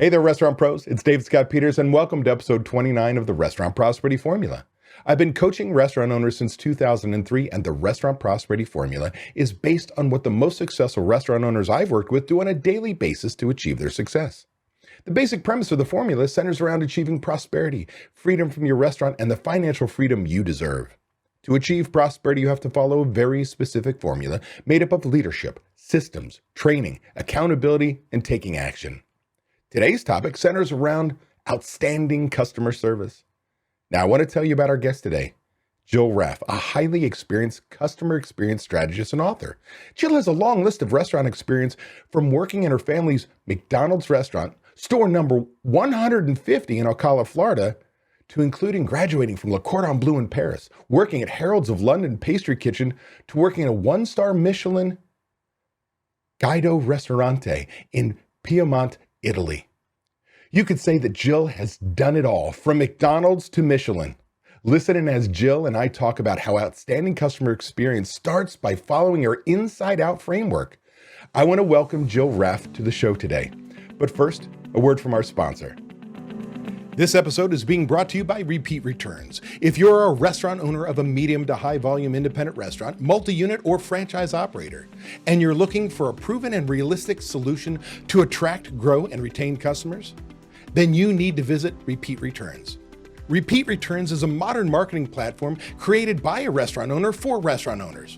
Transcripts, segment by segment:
Hey there, restaurant pros. It's David Scott Peters, and welcome to episode 29 of the Restaurant Prosperity Formula. I've been coaching restaurant owners since 2003, and the Restaurant Prosperity Formula is based on what the most successful restaurant owners I've worked with do on a daily basis to achieve their success. The basic premise of the formula centers around achieving prosperity, freedom from your restaurant, and the financial freedom you deserve. To achieve prosperity, you have to follow a very specific formula made up of leadership, systems, training, accountability, and taking action. Today's topic centers around outstanding customer service. Now, I want to tell you about our guest today, Jill Raff, a highly experienced customer experience strategist and author. Jill has a long list of restaurant experience from working in her family's McDonald's restaurant, store number 150 in Ocala, Florida, to including graduating from Le Cordon Bleu in Paris, working at Harrods of London pastry kitchen, to working at a one-star Michelin Guido Ristorante in Piemonte, Italy. You could say that Jill has done it all, from McDonald's to Michelin. Listen in as Jill and I talk about how outstanding customer experience starts by following her inside-out framework. I want to welcome Jill Raff to the show today. But first, a word from our sponsor. This episode is being brought to you by Repeat Returns. If you're a restaurant owner of a medium to high volume independent restaurant, multi-unit or franchise operator, and you're looking for a proven and realistic solution to attract, grow, and retain customers, then you need to visit Repeat Returns. Repeat Returns is a modern marketing platform created by a restaurant owner for restaurant owners.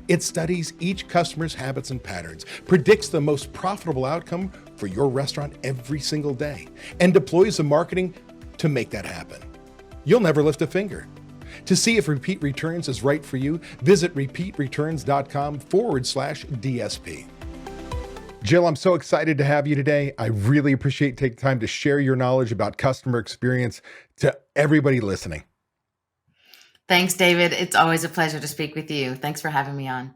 It studies each customer's habits and patterns, predicts the most profitable outcome for your restaurant every single day, and deploys the marketing to make that happen. You'll never lift a finger. To see if Repeat Returns is right for you, visit repeatreturns.com/DSP. Jill, I'm so excited to have you today. I really appreciate taking time to share your knowledge about customer experience to everybody listening. Thanks, David. It's always a pleasure to speak with you. Thanks for having me on.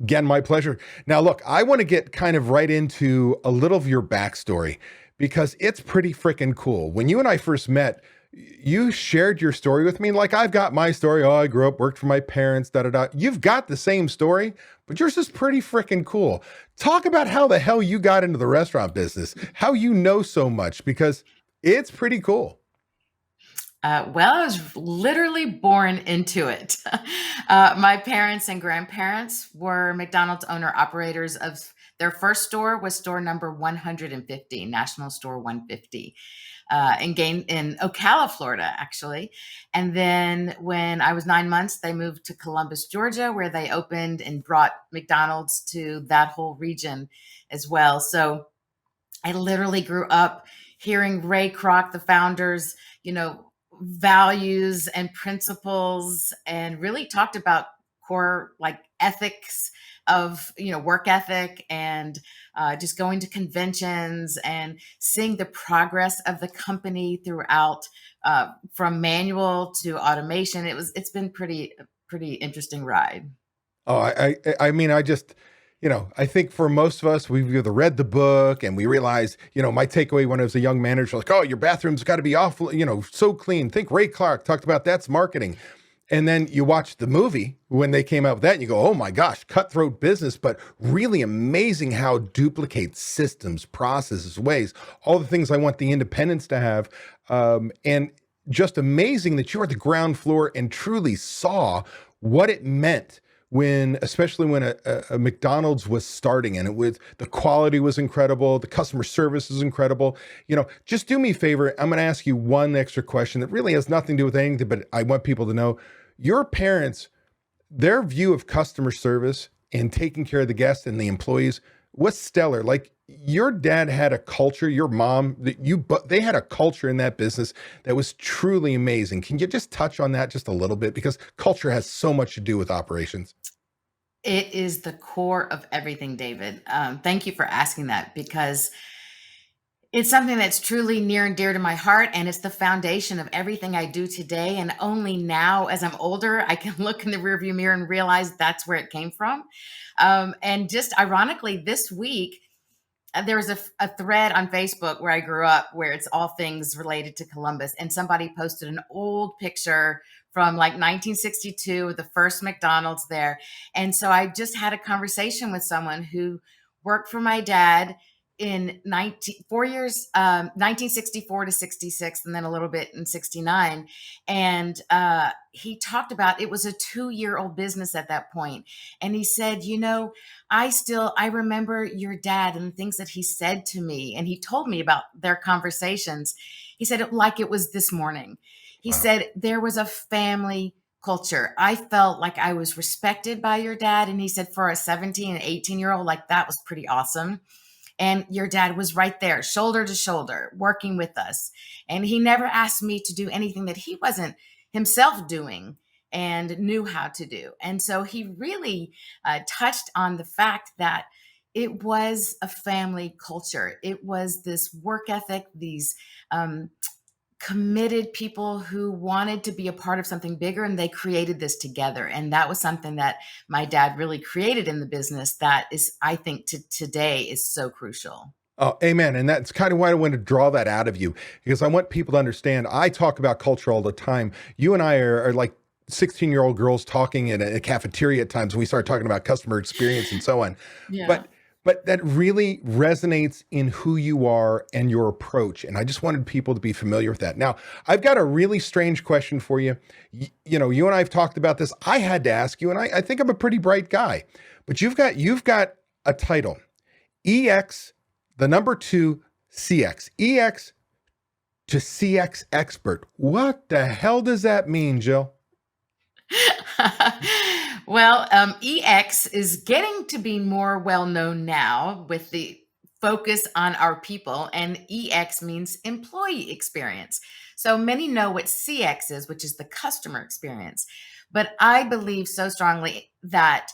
Again, my pleasure. Now, look, I want to get kind of right into a little of your backstory because it's pretty freaking cool. When you and I first met, you shared your story with me. Like, I've got my story. Oh, I grew up, worked for my parents, da-da-da. You've got the same story, but yours is pretty freaking cool. Talk about how the hell you got into the restaurant business, how you know so much, because it's pretty cool. Well, I was literally born into it. My parents and grandparents were McDonald's owner operators of their first store was store number 150, National Store 150, in Ocala, Florida, actually. And then when I was 9 months, they moved to Columbus, Georgia, where they opened and brought McDonald's to that whole region as well. So I literally grew up hearing Ray Kroc, the founders, values and principles, and really talked about core ethics of work ethic and just going to conventions and seeing the progress of the company throughout, from manual to automation. It's been pretty interesting ride. Oh, I mean, I think for most of us, we've either read the book and we realize, my takeaway when I was a young manager, like, oh, your bathroom's got to be awful, so clean. Think Ray Kroc talked about that's marketing. And then you watch the movie when they came out with that and you go, oh my gosh, cutthroat business, but really amazing how it duplicates systems, processes, ways, all the things I want the independents to have. And just amazing that you're at the ground floor and truly saw what it meant especially when a McDonald's was starting, and the quality was incredible, the customer service is incredible. Just do me a favor. I'm going to ask you one extra question that really has nothing to do with anything, but I want people to know your parents, their view of customer service and taking care of the guests and the employees was stellar. Like, your dad had a culture, your mom, they had a culture in that business that was truly amazing. Can you just touch on that just a little bit? Because culture has so much to do with operations. It is the core of everything, David. Thank you for asking that, because it's something that's truly near and dear to my heart, and it's the foundation of everything I do today. And only now, as I'm older, I can look in the rearview mirror and realize that's where it came from. And just ironically, this week, there was a thread on Facebook where I grew up, where it's all things related to Columbus. And somebody posted an old picture from 1962 with the first McDonald's there. And so I just had a conversation with someone who worked for my dad in 1964 to 66, and then a little bit in 69. And he talked about it was a 2-year-old business at that point. And he said, I remember your dad and the things that he said to me. And he told me about their conversations. He said it like it was this morning. He Wow. said there was a family culture. I felt like I was respected by your dad. And he said for a 17 and 18-year-old, like that was pretty awesome. And your dad was right there, shoulder to shoulder, working with us. And he never asked me to do anything that he wasn't himself doing and knew how to do. And so he really touched on the fact that it was a family culture. It was this work ethic, these committed people who wanted to be a part of something bigger, and they created this together. And that was something that my dad really created in the business that is, I think, today is so crucial. Oh, amen. And that's kind of why I want to draw that out of you, because I want people to understand. I talk about culture all the time. You and I are like 16-year-old girls talking in a cafeteria at times when we start talking about customer experience and so on. Yeah. But that really resonates in who you are and your approach. And I just wanted people to be familiar with that. Now, I've got a really strange question for you. You and I have talked about this. I had to ask you, and I think I'm a pretty bright guy, but you've got a title, EX, the number 2, CX, EX to CX expert. What the hell does that mean, Jill? Well, EX is getting to be more well-known now with the focus on our people, and EX means employee experience. So many know what CX is, which is the customer experience. But I believe so strongly that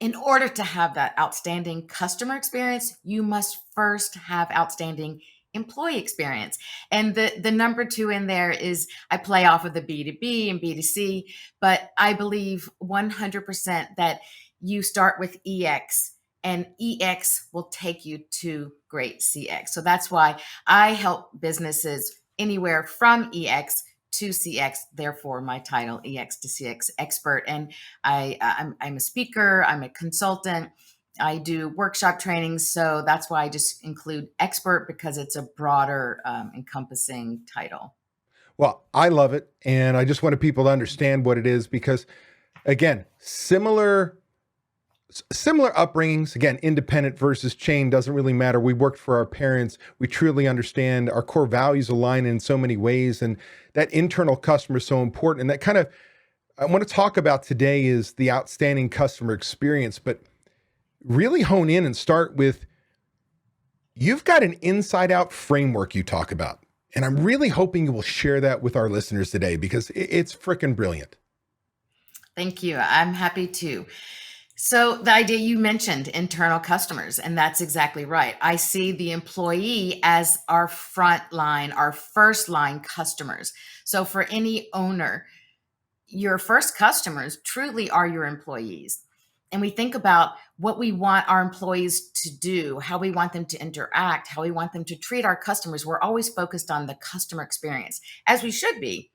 in order to have that outstanding customer experience, you must first have outstanding employee experience. And the number 2 in there is, I play off of the B2B and B2C, but I believe 100% that you start with EX, and EX will take you to great CX. So that's why I help businesses anywhere from EX to CX, therefore my title, EX to CX expert. And I'm a speaker, I'm a consultant, I do workshop trainings. So that's why I just include expert, because it's a broader encompassing title. Well, I love it. And I just wanted people to understand what it is because, again, similar upbringings, again, independent versus chain doesn't really matter. We worked for our parents. We truly understand our core values align in so many ways. And that internal customer is so important. And that kind of, I want to talk about today is the outstanding customer experience, but really hone in and start with, you've got an inside out framework you talk about. And I'm really hoping you will share that with our listeners today because it's freaking brilliant. Thank you. I'm happy to. So the idea you mentioned, internal customers, and that's exactly right. I see the employee as our front line, our first line customers. So for any owner, your first customers truly are your employees. And we think about what we want our employees to do, how we want them to interact, how we want them to treat our customers. We're always focused on the customer experience, as we should be.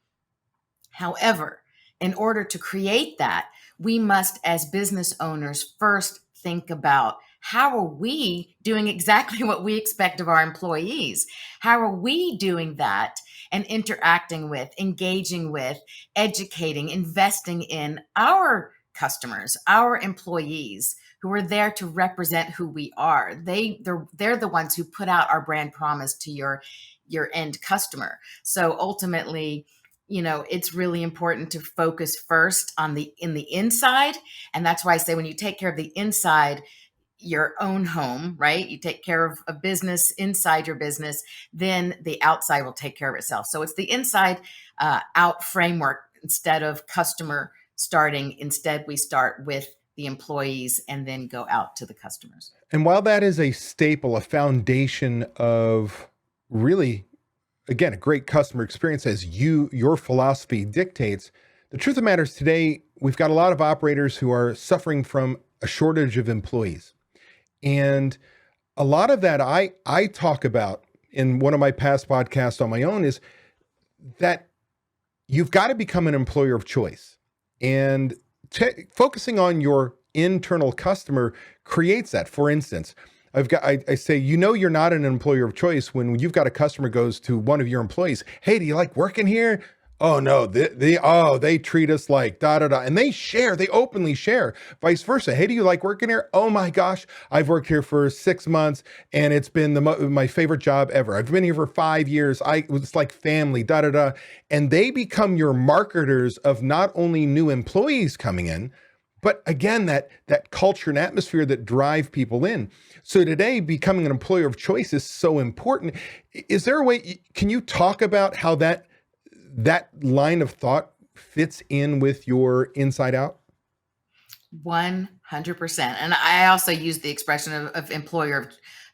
However, in order to create that, we must, as business owners, first think about, how are we doing exactly what we expect of our employees? How are we doing that and interacting with, engaging with, educating, investing in our customers, our employees who are there to represent who we are? They're the ones who put out our brand promise to your end customer. So ultimately, it's really important to focus first on the inside. And that's why I say, when you take care of the inside, your own home, right? You take care of a business inside your business, then the outside will take care of itself. So it's the inside out framework instead of customer starting. Instead, we start with the employees and then go out to the customers. And while that is a staple, a foundation of really, again, a great customer experience as your philosophy dictates, the truth of the matter is today, we've got a lot of operators who are suffering from a shortage of employees. And a lot of that I talk about in one of my past podcasts on my own is that you've got to become an employer of choice. And focusing on your internal customer creates that. For instance, I say, you're not an employer of choice when you've got a customer goes to one of your employees. Hey, do you like working here? Oh no, they treat us like da da da, and they openly share. Vice versa. Hey, do you like working here? Oh my gosh, I've worked here for 6 months, and it's been my favorite job ever. I've been here for 5 years. It's like family, da da da, and they become your marketers of not only new employees coming in, but again, that culture and atmosphere that drive people in. So today, becoming an employer of choice is so important. Is there a way? Can you talk about how that line of thought fits in with your inside out? 100%. And I also use the expression of employer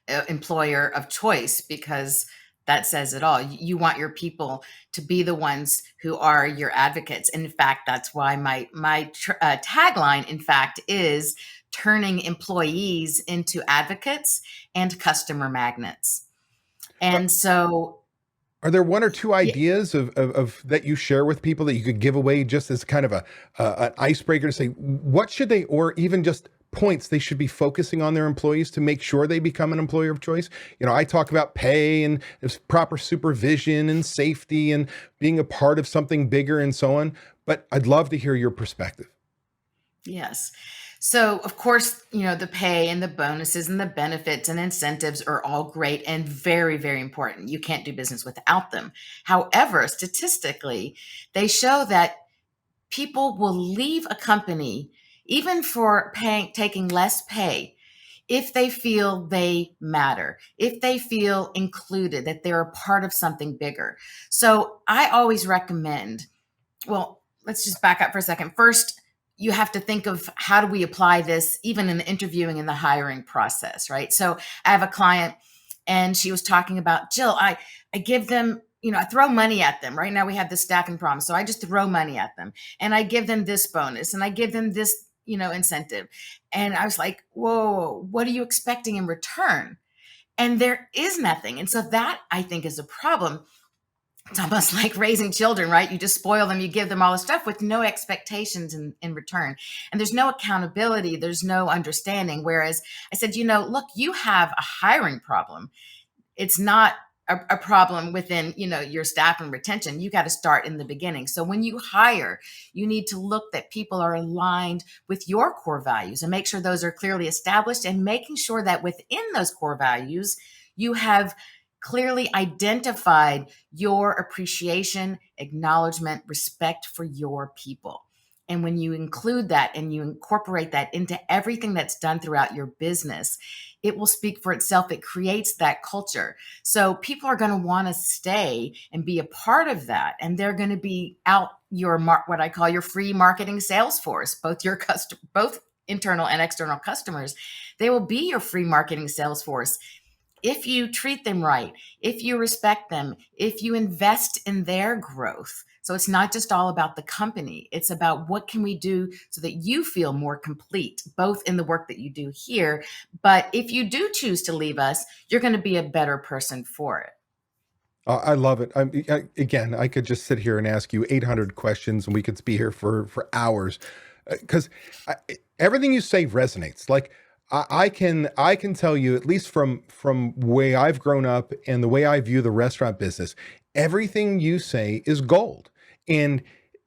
of choice, because that says it all. You want your people to be the ones who are your advocates. And in fact, that's why my tagline, in fact, is turning employees into advocates and customer magnets. Uh, And so, Are there one or two yeah, ideas of that you share with people that you could give away just as kind of an icebreaker to say what should they, or even just points they should be focusing on their employees to make sure they become an employer of choice? I talk about pay and there's proper supervision and safety and being a part of something bigger and so on, but I'd love to hear your perspective. yes. So, of course, the pay and the bonuses and the benefits and incentives are all great and very, very important. You can't do business without them. However, statistically, they show that people will leave a company even for taking less pay if they feel they matter, if they feel included, that they're a part of something bigger. So, I always recommend, well, let's just back up for a second. First, you have to think of how do we apply this even in the interviewing and the hiring process, right? So I have a client and she was talking about, Jill, I give them, I throw money at them. Right now we have this staffing problem. So I just throw money at them and I give them this bonus and I give them this, incentive. And I was like, whoa, what are you expecting in return? And there is nothing. And so that, I think, is a problem. It's almost like raising children, right? You just spoil them, you give them all the stuff with no expectations in return. And there's no accountability, there's no understanding. Whereas I said, look, you have a hiring problem. It's not a problem within, your staff and retention. You got to start in the beginning. So when you hire, you need to look that people are aligned with your core values and make sure those are clearly established, and making sure that within those core values, you have clearly identified your appreciation, acknowledgement, respect for your people. And when you include that and you incorporate that into everything that's done throughout your business, it will speak for itself. It creates that culture. So people are going to want to stay and be a part of that. And they're going to be out what I call your free marketing sales force, both internal and external customers. They will be your free marketing sales force if you treat them right, if you respect them, if you invest in their growth. So it's not just all about the company. It's about what can we do so that you feel more complete, both in the work that you do here. But if you do choose to leave us, you're going to be a better person for it. I love it. Again, I could just sit here and ask you 800 questions and we could be here for hours because everything you say resonates. Like I can tell you, at least from way I've grown up and the way I view the restaurant business, everything you say is gold. And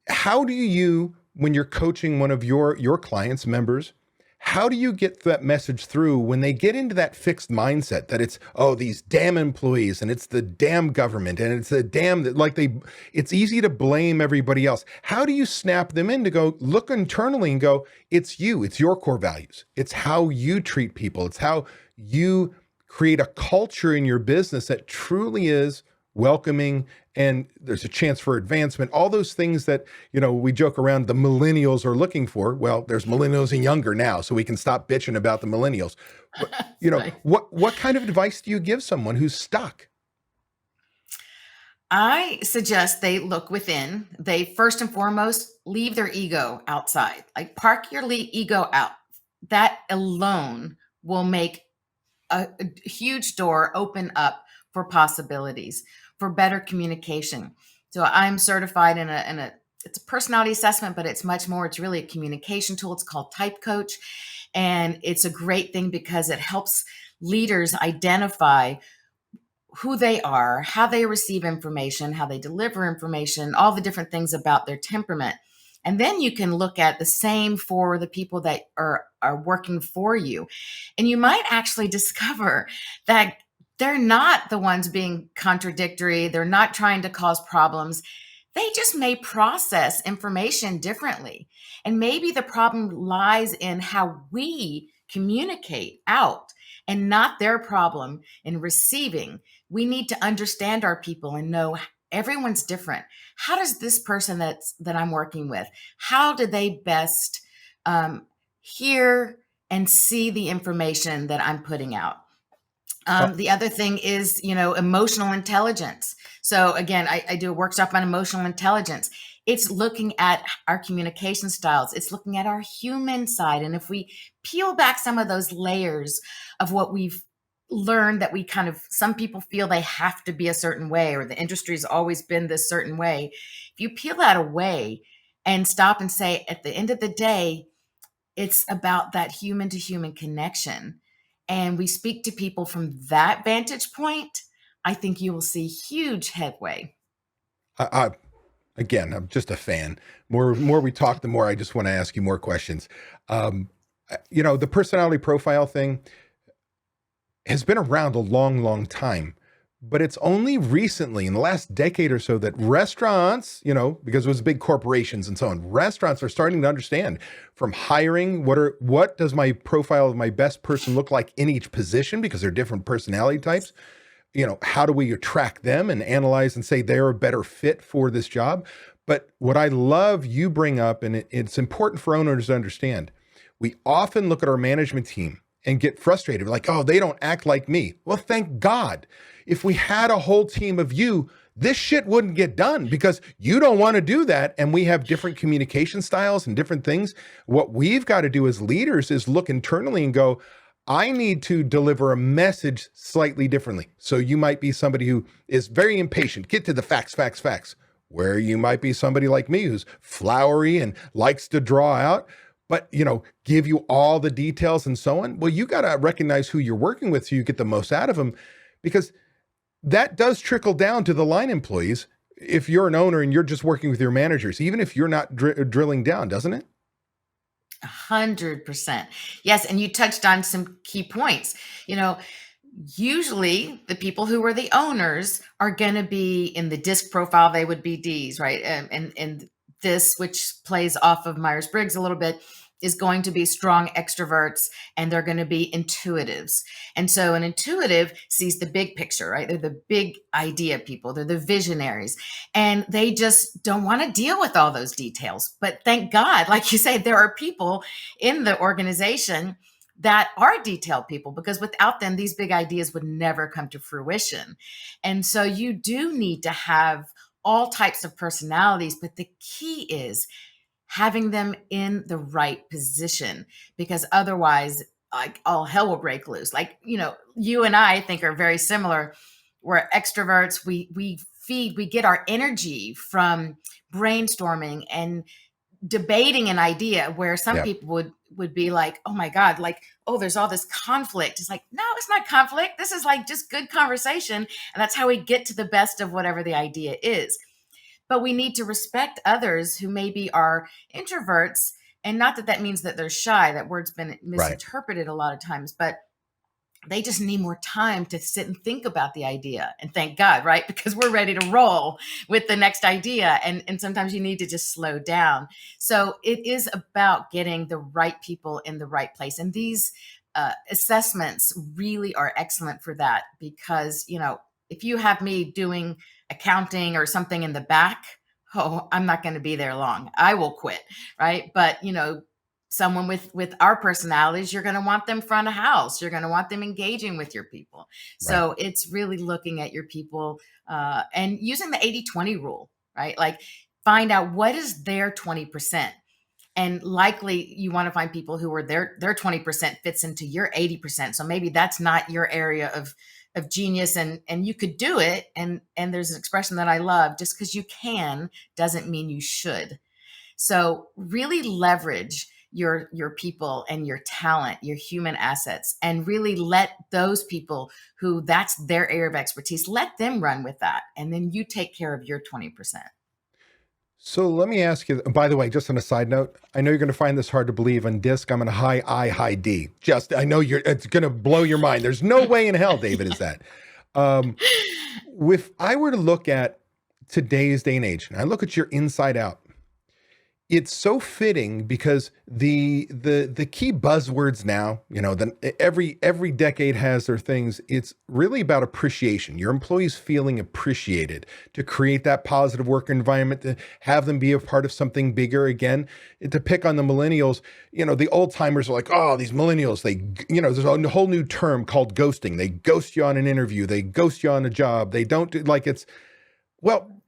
how do you, when you're coaching one of your clients, members, how do you get that message through when they get into that fixed mindset that it's, oh, these damn employees and it's the damn government and it's the damn that it's easy to blame everybody else. How do you snap them in to go look internally and go, it's you, it's your core values. It's how you treat people. It's how you create a culture in your business that truly is welcoming, and there's a chance for advancement, all those things that, we joke around the millennials are looking for. Well, there's millennials and younger now, so we can stop bitching about the millennials. But, Right. what kind of advice do you give someone who's stuck? I suggest they look within. They first and foremost leave their ego outside. Like, park your ego out. That alone will make a huge door open up for possibilities, for better communication. So I'm certified in a it's a personality assessment, but it's much more. It's really a communication tool. It's called Type Coach. And it's a great thing because it helps leaders identify who they are, how they receive information, how they deliver information, all the different things about their temperament. And then you can look at the same for the people that are working for you. And you might actually discover that they're not the ones being contradictory. They're not trying to cause problems. They just may process information differently. And maybe the problem lies in how we communicate out and not their problem in receiving. We need to understand our people and know everyone's different. How does this person that I'm working with, how do they best hear and see the information that I'm putting out? Oh, The other thing is, emotional intelligence. So again, I do a workshop on emotional intelligence. It's looking at our communication styles. It's looking at our human side. And if we peel back some of those layers of what we've learned, that we kind of, some people feel they have to be a certain way, or the industry's always been this certain way. If you peel that away and stop and say, at the end of the day, it's about that human to human connection, and we speak to people from that vantage point, I think you will see huge headway. I, again, I'm just a fan. More we talk, the more I just want to ask you more questions. Um, the personality profile thing has been around a long, long time, but it's only recently, in the last decade or so, that restaurants, because it was big corporations and so on, restaurants are starting to understand from hiring what does my profile of my best person look like in each position, because they're different personality types. How do we attract them and analyze and say they're a better fit for this job? But what I love you bring up, and it's important for owners to understand, we often look at our management team and get frustrated. We're like, oh, they don't act like me. Well, thank God. If we had a whole team of you, this shit wouldn't get done, because you don't want to do that. And we have different communication styles and different things. What we've got to do as leaders is look internally and go, I need to deliver a message slightly differently. So you might be somebody who is very impatient. Get to the facts, facts, facts. Where you might be somebody like me who's flowery and likes to draw out, but give you all the details and so on. Well, you got to recognize who you're working with so you get the most out of them, because that does trickle down to the line employees. If you're an owner and you're just working with your managers, even if you're not drilling down, doesn't it? 100%. Yes. And you touched on some key points. Usually the people who are the owners are going to be in the disc profile. They would be Ds, right? And this, which plays off of Myers-Briggs a little bit, is going to be strong extroverts, and they're going to be intuitives. And so an intuitive sees the big picture, right? They're the big idea people. They're the visionaries, and they just don't want to deal with all those details. But thank God, like you say, there are people in the organization that are detailed people, because without them, these big ideas would never come to fruition. And so you do need to have all types of personalities, but the key is having them in the right position, because otherwise, like, all hell will break loose. Like, you and I think are very similar. We're extroverts. We get our energy from brainstorming and debating an idea, where some Yeah. people would be like, oh my God, like, oh, there's all this conflict. It's like, no, it's not conflict. This is like just good conversation. And that's how we get to the best of whatever the idea is. But we need to respect others who maybe are introverts. And not that means that they're shy. That word's been Right. misinterpreted a lot of times, but they just need more time to sit and think about the idea. And thank God, right? Because we're ready to roll with the next idea. And sometimes you need to just slow down. So it is about getting the right people in the right place. And these assessments really are excellent for that, because, if you have me doing accounting or something in the back, oh, I'm not going to be there long. I will quit, right? But, someone with our personalities, you're going to want them front of house. You're going to want them engaging with your people. Right. So it's really looking at your people and using the 80-20 rule, right? Like, find out what is their 20%. And likely you want to find people who are their 20% fits into your 80%. So maybe that's not your area of genius, and you could do it. And there's an expression that I love: just because you can doesn't mean you should. So really leverage your people and your talent, your human assets, and really let those people who that's their area of expertise, let them run with that. And then you take care of your 20%. So let me ask you, by the way, just on a side note, I know you're going to find this hard to believe. On disc, I'm in a high I, high D. I know it's going to blow your mind. There's no way in hell, David, is that. If I were to look at today's day and age, and I look at your inside out, it's so fitting because the key buzzwords now, every decade has their things. It's really about appreciation. Your employees feeling appreciated, to create that positive work environment, to have them be a part of something bigger. Again, to pick on the millennials, the old timers are like, oh, these millennials, there's a whole new term called ghosting. They ghost you on an interview. They ghost you on a job. They don't do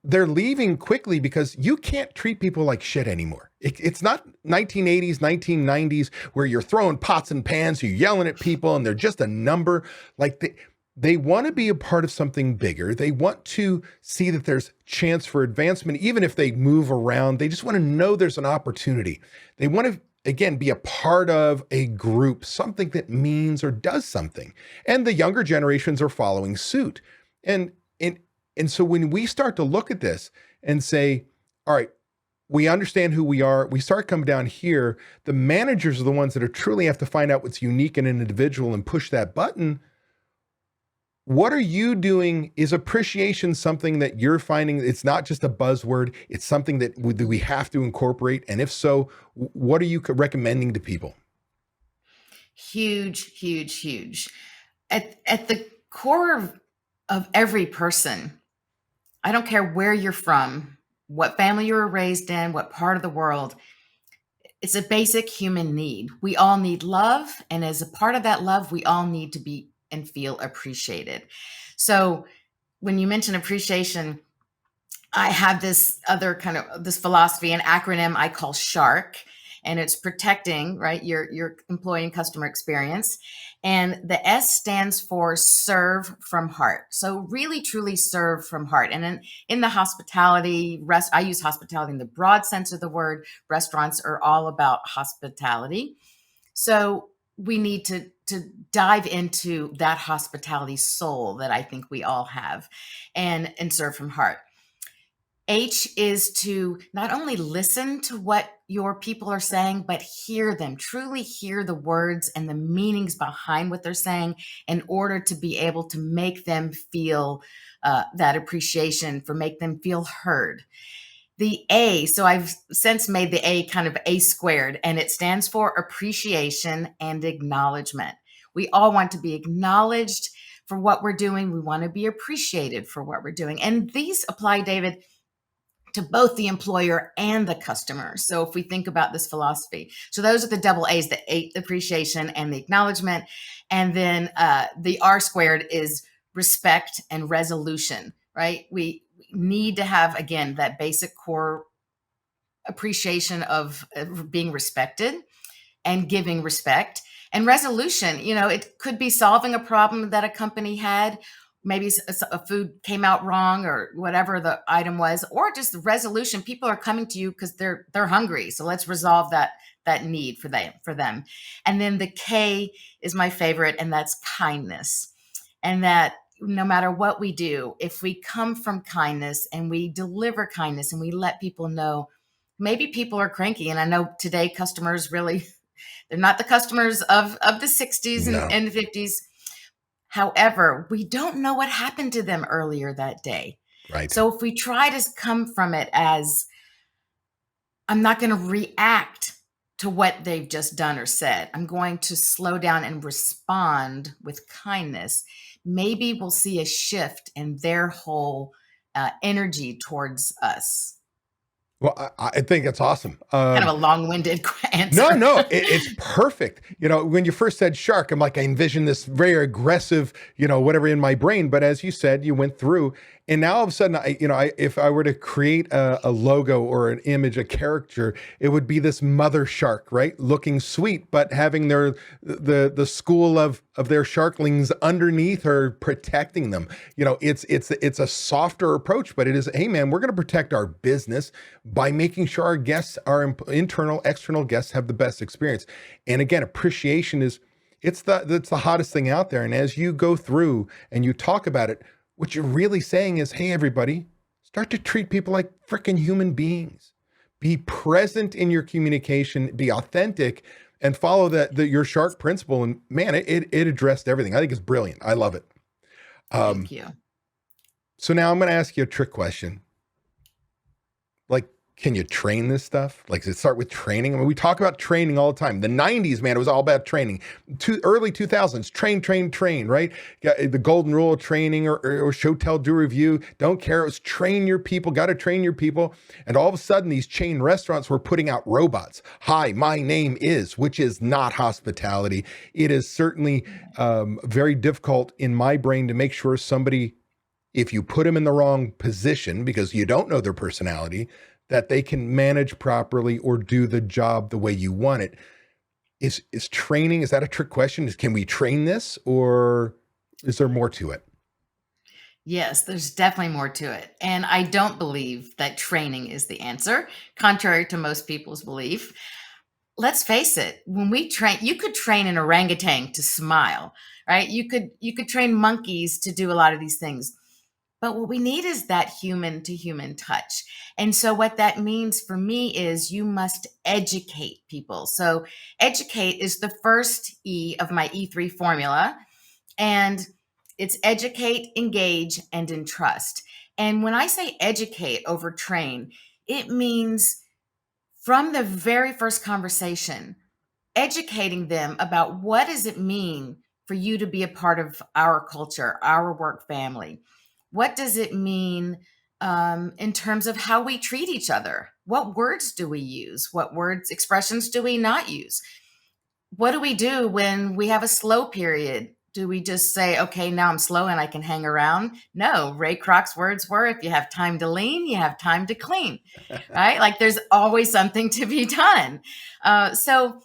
they're leaving quickly because you can't treat people like shit anymore. It's not 1980s, 1990s where you're throwing pots and pans, you're yelling at people and they're just a number. Like they want to be a part of something bigger. They want to see that there's chance for advancement. Even if they move around, they just want to know there's an opportunity. They want to, again, be a part of a group, something that means or does something. And the younger generations are following suit. And so when we start to look at this and say, all right, we understand who we are, we start coming down here, the managers are the ones that are truly have to find out what's unique in an individual and push that button. What are you doing? Is appreciation something that you're finding it's not just a buzzword, it's something that we have to incorporate? And if so, what are you recommending to people? Huge, huge, huge. At the core of every person, I don't care where you're from, what family you were raised in, what part of the world, it's a basic human need. We all need love. And as a part of that love, we all need to be and feel appreciated. So when you mention appreciation, I have this other kind of this philosophy, an acronym I call SHARK, and it's protecting, right, your employee and customer experience. And the S stands for serve from heart. So really, truly serve from heart. And in the hospitality, I use hospitality in the broad sense of the word. Restaurants are all about hospitality. So we need to dive into that hospitality soul that I think we all have and serve from heart. H is to not only listen to what your people are saying, but hear them, truly hear the words and the meanings behind what they're saying in order to be able to make them feel that appreciation, make them feel heard. The A, so I've since made the A kind of A squared, and it stands for appreciation and acknowledgement. We all want to be acknowledged for what we're doing. We want to be appreciated for what we're doing. And these apply, David, to both the employer and the customer. So if we think about this philosophy, so those are the double A's, the A, appreciation and the acknowledgement. And then the R squared is respect and resolution, right? We need to have, again, that basic core appreciation of being respected and giving respect. And resolution, it could be solving a problem that a company had. Maybe a food came out wrong or whatever the item was, or just the resolution. People are coming to you because they're hungry. So let's resolve that need for them. And then the K is my favorite, and that's kindness. And that no matter what we do, if we come from kindness and we deliver kindness and we let people know, maybe people are cranky. And I know today customers really, they're not the customers of the 60s and 50s. However, we don't know what happened to them earlier that day. Right. So if we try to come from it as, I'm not going to react to what they've just done or said, I'm going to slow down and respond with kindness, maybe we'll see a shift in their whole energy towards us. Well, I think that's awesome. Kind of a long-winded answer. No, it's perfect. When you first said shark, I'm like, I envisioned this very aggressive, whatever in my brain. But as you said, you went through, And now all of a sudden, if I were to create a logo or an image, a character, it would be this mother shark, right? Looking sweet, but having the school of their sharklings underneath her protecting them. It's a softer approach, but it is, hey man, we're going to protect our business by making sure our guests, our internal, external guests have the best experience. And again, appreciation is, it's the hottest thing out there. And as you go through and you talk about it, what you're really saying is, hey, everybody, start to treat people like freaking human beings. Be present in your communication, be authentic, and follow your shark principle. And man, it addressed everything. I think it's brilliant. I love it. Thank you. So now I'm going to ask you a trick question. Like, can you train this stuff? Like, does it start with training? I mean, we talk about training all the time. The 90s, man, it was all about training. Early 2000s, train, right? The golden rule of training or show, tell, do, review. Don't care. It was train your people, got to train your people. And all of a sudden, these chain restaurants were putting out robots. Hi, my name is, which is not hospitality. It is certainly very difficult in my brain to make sure somebody, if you put them in the wrong position because you don't know their personality, that they can manage properly or do the job the way you want it. Is training, is that a trick question? Can we train this, or is there more to it? Yes, there's definitely more to it. And I don't believe that training is the answer, contrary to most people's belief. Let's face it, when we train, you could train an orangutan to smile, right? You could train monkeys to do a lot of these things. But what we need is that human to human touch. And so what that means for me is you must educate people. So educate is the first E of my E3 formula. And it's educate, engage, and entrust. And when I say educate over train, it means from the very first conversation, educating them about what does it mean for you to be a part of our culture, our work family. What does it mean in terms of how we treat each other? What words do we use? What words, expressions do we not use? What do we do when we have a slow period? Do we just say, okay, now I'm slow and I can hang around? No, Ray Kroc's words were, if you have time to lean, you have time to clean, right? Like there's always something to be done. So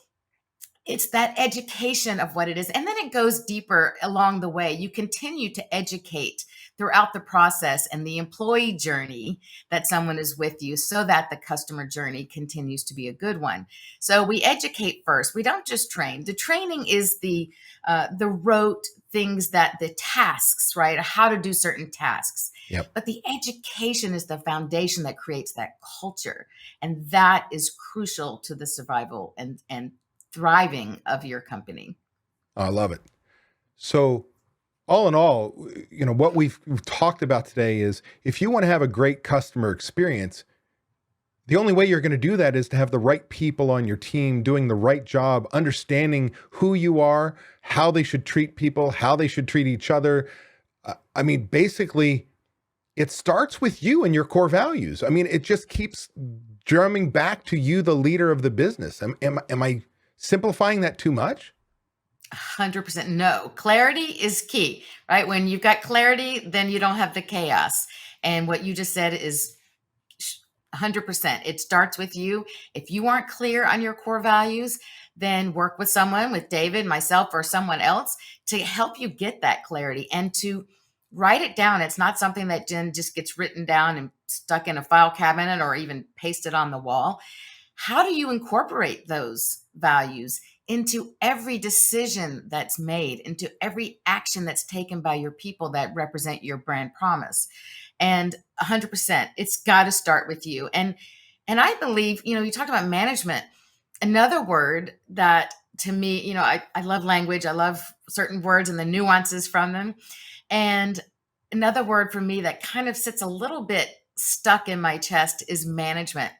it's that education of what it is. And then it goes deeper along the way. You continue to educate throughout the process and the employee journey that someone is with you so that the customer journey continues to be a good one. So we educate first. We don't just train. The training is the rote things, that the tasks, right? How to do certain tasks. Yep. But the education is the foundation that creates that culture. And that is crucial to the survival and thriving of your company. I love it. So all in all, what we've talked about today is, if you want to have a great customer experience, the only way you're going to do that is to have the right people on your team doing the right job, understanding who you are, how they should treat people, how they should treat each other. I mean, basically, it starts with you and your core values. I mean, it just keeps drumming back to you, the leader of the business. Am I simplifying that too much? 100% no. Clarity is key, right? When you've got clarity, then you don't have the chaos. And what you just said is 100%. It starts with you. If you aren't clear on your core values, then work with someone, with David, myself, or someone else to help you get that clarity and to write it down. It's not something that Jen just gets written down and stuck in a file cabinet or even pasted on the wall. How do you incorporate those values into every decision that's made, into every action that's taken by your people that represent your brand promise? And 100%, it's got to start with you. And I believe, you talked about management. Another word that to me, I love language. I love certain words and the nuances from them. And another word for me that kind of sits a little bit stuck in my chest is management.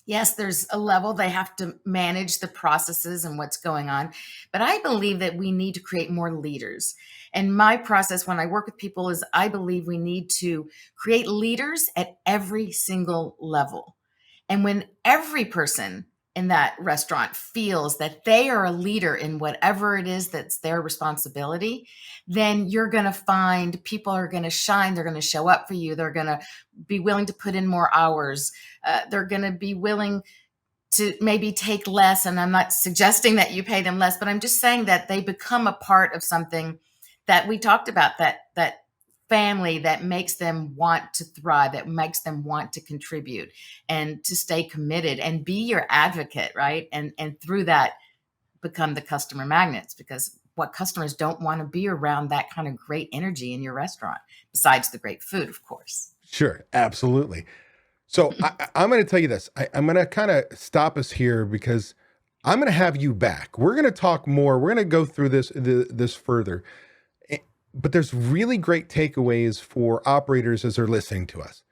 Yes, there's a level they have to manage the processes and what's going on. But I believe that we need to create more leaders. And my process when I work with people is I believe we need to create leaders at every single level. And when every person in that restaurant feels that they are a leader in whatever it is that's their responsibility, then you're going to find people are going to shine. They're going to show up for you. They're going to be willing to put in more hours. They're going to be willing to maybe take less. And I'm not suggesting that you pay them less, but I'm just saying that they become a part of something that we talked about, that family that makes them want to thrive, that makes them want to contribute and to stay committed and be your advocate, right? And through that become the customer magnets, because what customers don't want to be around that kind of great energy in your restaurant, besides the great food, of course. Sure, absolutely. So I'm going to tell you this. I'm going to kind of stop us here because I'm going to have you back. We're going to talk more. We're going to go through this further. But there's really great takeaways for operators as they're listening to us,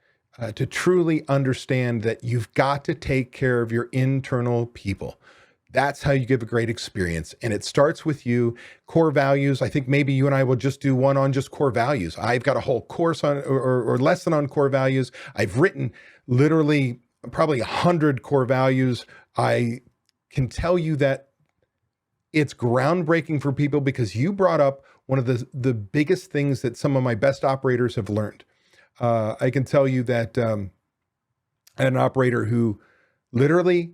to truly understand that you've got to take care of your internal people. That's how you give a great experience. And it starts with you. Core values. I think maybe you and I will just do one on just core values. I've got a whole course on or lesson on core values. I've written literally probably 100 core values. I can tell you that it's groundbreaking for people because you brought up one of the biggest things that some of my best operators have learned. I can tell you that I had an operator who literally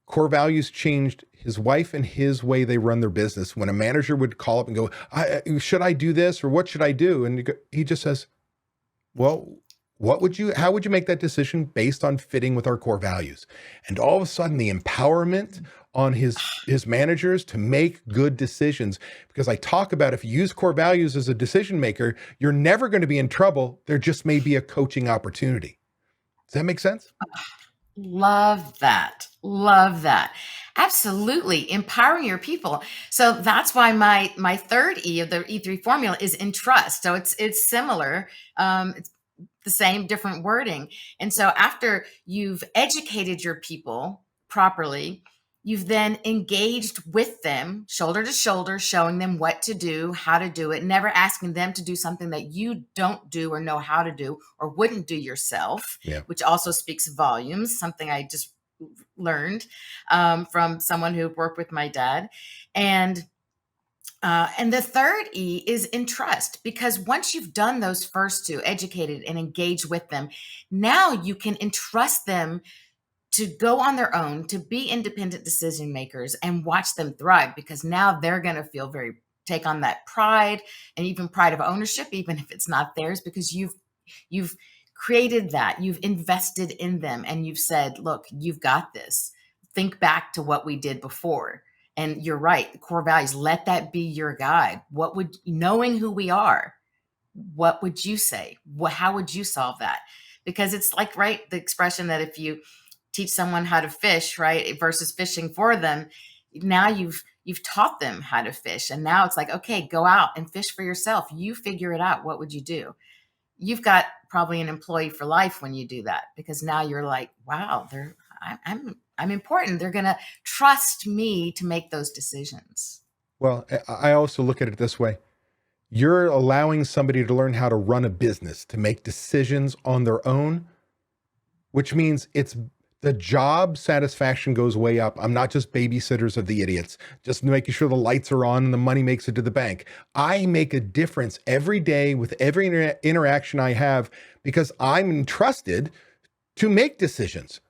core values changed his wife and his way they run their business. When a manager would call up and go, should I do this or what should I do? And he just says, well, how would you make that decision based on fitting with our core values? And all of a sudden the empowerment on his managers to make good decisions, because I talk about if you use core values as a decision maker, you're never going to be in trouble. There just may be a coaching opportunity. Does that make sense? Love that. Love that. Absolutely. Empowering your people. So that's why my third E of the E3 formula is entrust. So it's similar. It's the same, different wording. And so after you've educated your people properly, you've then engaged with them shoulder to shoulder, showing them what to do, how to do it, never asking them to do something that you don't do or know how to do or wouldn't do yourself, which also speaks volumes, something I just learned from someone who worked with my dad. And the third E is entrust, because once you've done those first two, educated and engaged with them, now you can entrust them to go on their own, to be independent decision makers and watch them thrive, because now they're going to take on that pride and even pride of ownership, even if it's not theirs, because you've created that, you've invested in them and you've said, look, you've got this. Think back to what we did before. And you're right, the core values, let that be your guide. Knowing who we are, what would you say? How would you solve that? Because it's like, right, the expression that if you teach someone how to fish, right, versus fishing for them, now you've taught them how to fish. And now it's like, okay, go out and fish for yourself. You figure it out. What would you do? You've got probably an employee for life when you do that, because now you're like, wow, I'm important. They're going to trust me to make those decisions. Well, I also look at it this way. You're allowing somebody to learn how to run a business, to make decisions on their own, which means the job satisfaction goes way up. I'm not just babysitters of the idiots, just making sure the lights are on and the money makes it to the bank. I make a difference every day with every interaction I have, because I'm entrusted to make decisions.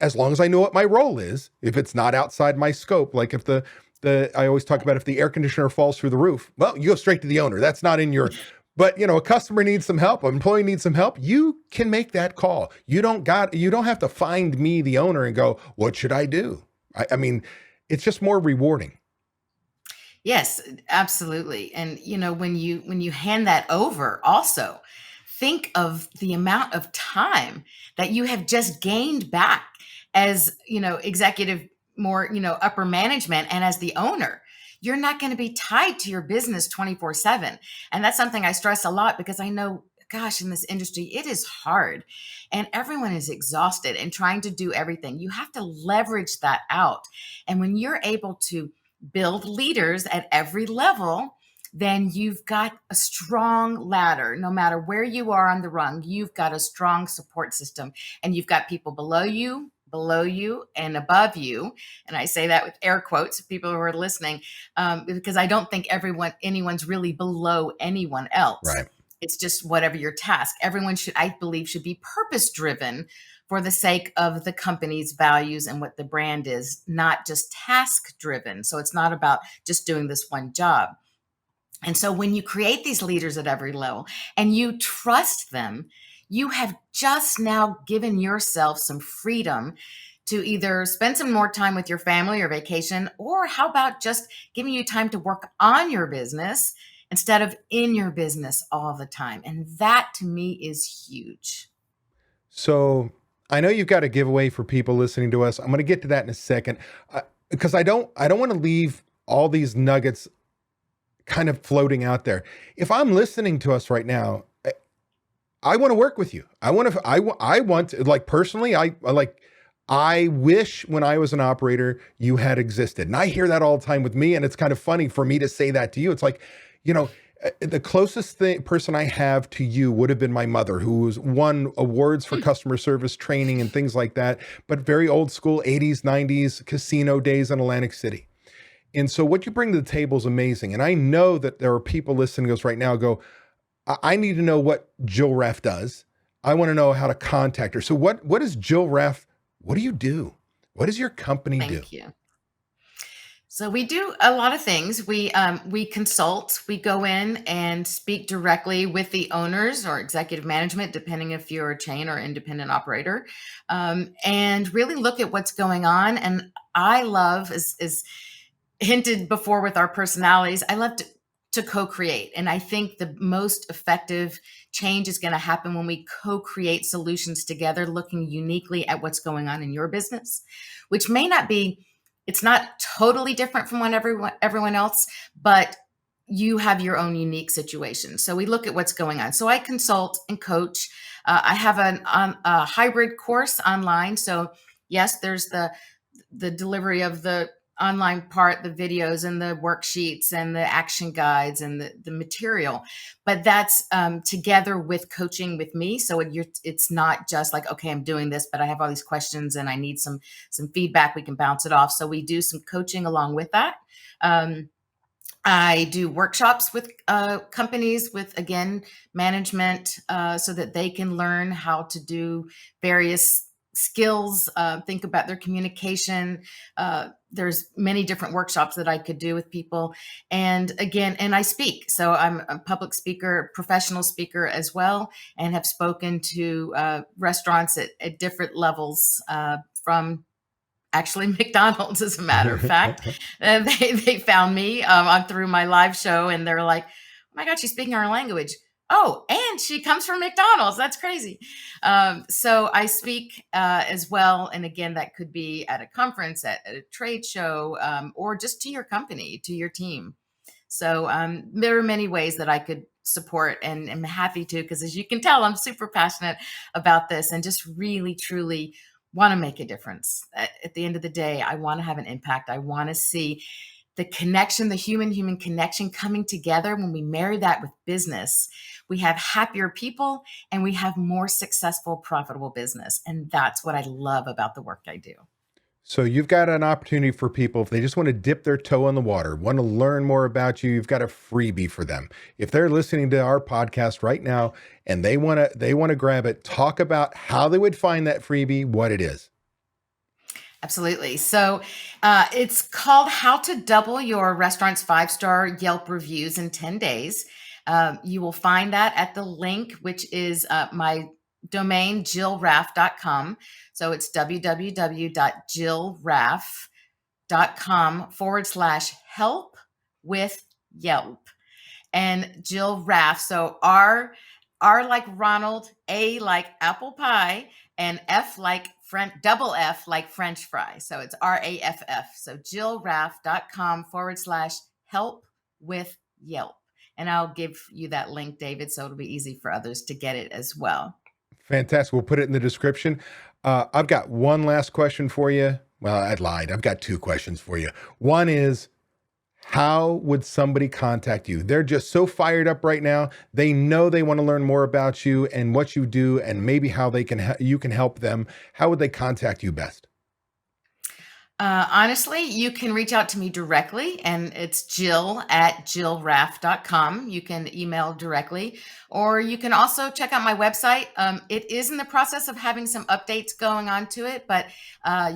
As long as I know what my role is, if it's not outside my scope, like if I always talk about if the air conditioner falls through the roof, well, you go straight to the owner. That's not in your, but a customer needs some help, an employee needs some help. You can make that call. You don't have to find me, the owner, and go, what should I do? I mean, it's just more rewarding. Yes, absolutely. And when you hand that over, also think of the amount of time that you have just gained back as, executive, more, upper management, and as the owner. You're not going to be tied to your business 24/7. And that's something I stress a lot, because I know, gosh, in this industry, it is hard and everyone is exhausted and trying to do everything. You have to leverage that out. And when you're able to build leaders at every level, then you've got a strong ladder. No matter where you are on the rung, you've got a strong support system, and you've got people below you, below you and above you. And I say that with air quotes, people who are listening, because I don't think anyone's really below anyone else. Right. It's just whatever your task. Everyone should, I believe, should be purpose driven for the sake of the company's values and what the brand is, not just task driven. So it's not about just doing this one job. And so when you create these leaders at every level and you trust them, you have just now given yourself some freedom to either spend some more time with your family or vacation, or how about just giving you time to work on your business instead of in your business all the time. And that to me is huge. So I know you've got a giveaway for people listening to us. I'm going to get to that in a second, because I don't want to leave all these nuggets kind of floating out there. If I'm listening to us right now, I want to work with you. I want to, like, personally, I wish when I was an operator, you had existed. And I hear that all the time with me. And it's kind of funny for me to say that to you. It's like, the closest person I have to you would have been my mother, who's won awards for customer service training and things like that, but very old school, 80s, 90s casino days in Atlantic City. And so what you bring to the table is amazing. And I know that there are people listening to us right now go, I need to know what Jill Raff does. I want to know how to contact her. So what is Jill Raff? What do you do? What does your company do? Thank you. So we do a lot of things. We consult. We go in and speak directly with the owners or executive management, depending if you're a chain or independent operator, and really look at what's going on. And I love, as hinted before with our personalities, I love to co-create. And I think the most effective change is going to happen when we co-create solutions together, looking uniquely at what's going on in your business, which may not be, it's not totally different from everyone else, but you have your own unique situation. So we look at what's going on. So I consult and coach. I have a hybrid course online. So yes, there's the delivery of the online part, the videos and the worksheets and the action guides and the material, but that's together with coaching with me. So it's not just like, okay, I'm doing this, but I have all these questions and I need some feedback. We can bounce it off. So we do some coaching along with that. I do workshops with companies with, again, management, so that they can learn how to do various skills, think about their communication. There's many different workshops that I could do with people. And again, and I speak. So I'm a public speaker, professional speaker as well, and have spoken to restaurants at different levels, from actually McDonald's, as a matter of fact. They found me through my live show, and they're like, oh my God, she's speaking our language. Oh, and she comes from McDonald's. That's crazy. So I speak as well. And again, that could be at a conference, at a trade show, or just to your company, to your team. So there are many ways that I could support, and I'm happy to, because as you can tell, I'm super passionate about this and just really, truly want to make a difference. At the end of the day, I want to have an impact. I want to see the connection, the human connection coming together. When we marry that with business, we have happier people and we have more successful, profitable business. And that's what I love about the work I do. So you've got an opportunity for people, if they just want to dip their toe in the water, want to learn more about you, you've got a freebie for them. If they're listening to our podcast right now and they want to grab it, talk about how they would find that freebie, what it is. Absolutely. So it's called How to Double Your Restaurant's 5-Star Yelp Reviews in 10 Days. You will find that at the link, which is my domain, jillraff.com. So it's www.jillraff.com/help with Yelp. And Jill Raff. So R like Ronald, A like apple pie, and F like double F like French fry. So it's RAFF. So jillraff.com/help with Yelp. And I'll give you that link, David, so it'll be easy for others to get it as well. Fantastic. We'll put it in the description. I've got one last question for you. Well, I lied. I've got two questions for you. One is, how would somebody contact you? They're just so fired up right now. They know they want to learn more about you and what you do, and maybe how you can help them. How would they contact you best? Honestly, you can reach out to me directly, and it's jill@jillraff.com. You can email directly, or you can also check out my website. It is in the process of having some updates going on to it, but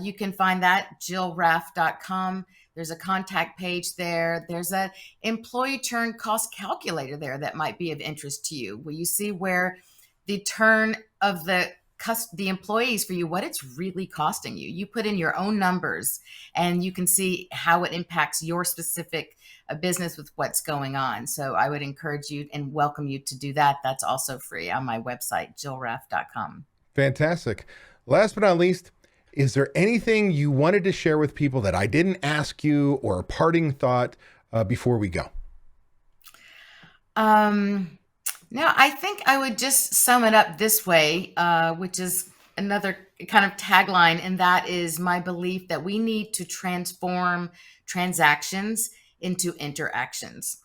you can find that jillraff.com. There's a contact page there. There's a employee turn cost calculator there that might be of interest to you, where you see where the turn of the employees for you, what it's really costing you. You put in your own numbers and you can see how it impacts your specific business with what's going on. So I would encourage you and welcome you to do that. That's also free on my website, jillraff.com. Fantastic. Last but not least, is there anything you wanted to share with people that I didn't ask you, or a parting thought before we go? No, I think I would just sum it up this way, which is another kind of tagline, and that is my belief that we need to transform transactions into interactions.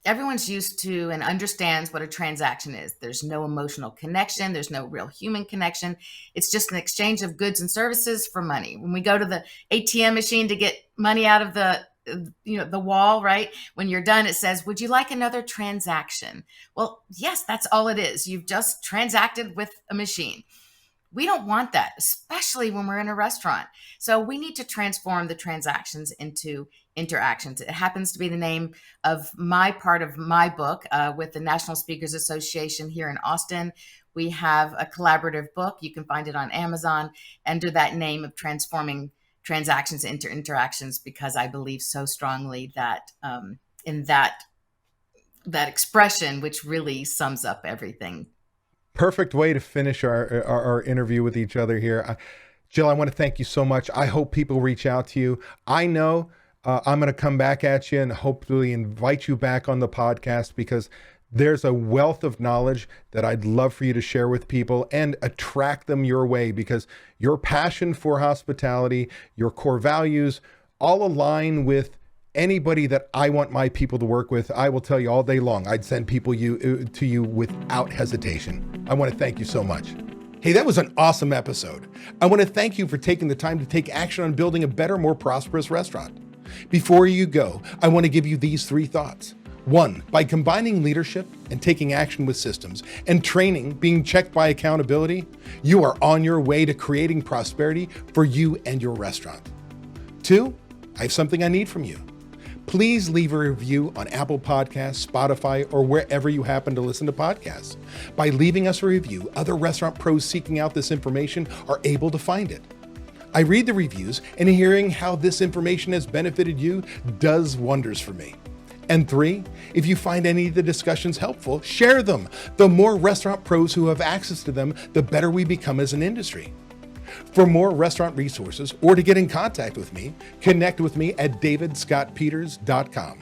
Everyone's used to and understands what a transaction is. There's no emotional connection. There's no real human connection. It's just an exchange of goods and services for money. When we go to the ATM machine to get money out of the wall, right? When you're done, it says, would you like another transaction? Well, yes, that's all it is. You've just transacted with a machine. We don't want that, especially when we're in a restaurant. So we need to transform the transactions into interactions. It happens to be the name of my part of my book with the National Speakers Association here in Austin. We have a collaborative book. You can find it on Amazon under that name of Transforming Transactions into Interactions, because I believe so strongly that in that expression, which really sums up everything. Perfect way to finish our interview with each other here. Jill, I want to thank you so much. I hope people reach out to you. I know I'm going to come back at you and hopefully invite you back on the podcast, because there's a wealth of knowledge that I'd love for you to share with people and attract them your way, because your passion for hospitality, your core values, all align with anybody that I want my people to work with. I will tell you all day long, I'd send people to you without hesitation. I want to thank you so much. Hey, that was an awesome episode. I want to thank you for taking the time to take action on building a better, more prosperous restaurant. Before you go, I want to give you these 3 thoughts. 1, by combining leadership and taking action with systems, and training being checked by accountability, you are on your way to creating prosperity for you and your restaurant. 2, I have something I need from you. Please leave a review on Apple Podcasts, Spotify, or wherever you happen to listen to podcasts. By leaving us a review, other restaurant pros seeking out this information are able to find it. I read the reviews, and hearing how this information has benefited you does wonders for me. And 3, if you find any of the discussions helpful, share them. The more restaurant pros who have access to them, the better we become as an industry. For more restaurant resources, or to get in contact with me, connect with me at davidscottpeters.com.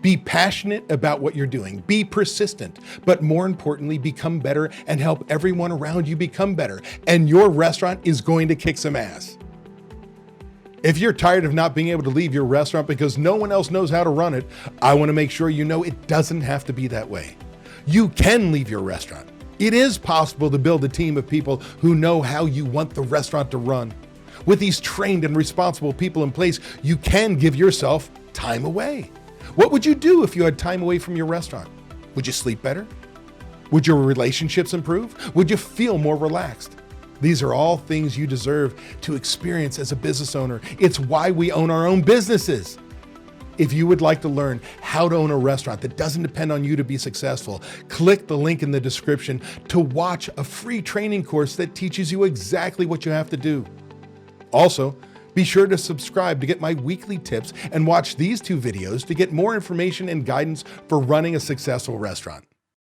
Be passionate about what you're doing. Be persistent, but more importantly, become better and help everyone around you become better. And your restaurant is going to kick some ass. If you're tired of not being able to leave your restaurant because no one else knows how to run it, I want to make sure you know it doesn't have to be that way. You can leave your restaurant. It is possible to build a team of people who know how you want the restaurant to run. With these trained and responsible people in place, you can give yourself time away. What would you do if you had time away from your restaurant? Would you sleep better? Would your relationships improve? Would you feel more relaxed? These are all things you deserve to experience as a business owner. It's why we own our own businesses. If you would like to learn how to own a restaurant that doesn't depend on you to be successful, click the link in the description to watch a free training course that teaches you exactly what you have to do. Also, be sure to subscribe to get my weekly tips and watch these 2 videos to get more information and guidance for running a successful restaurant.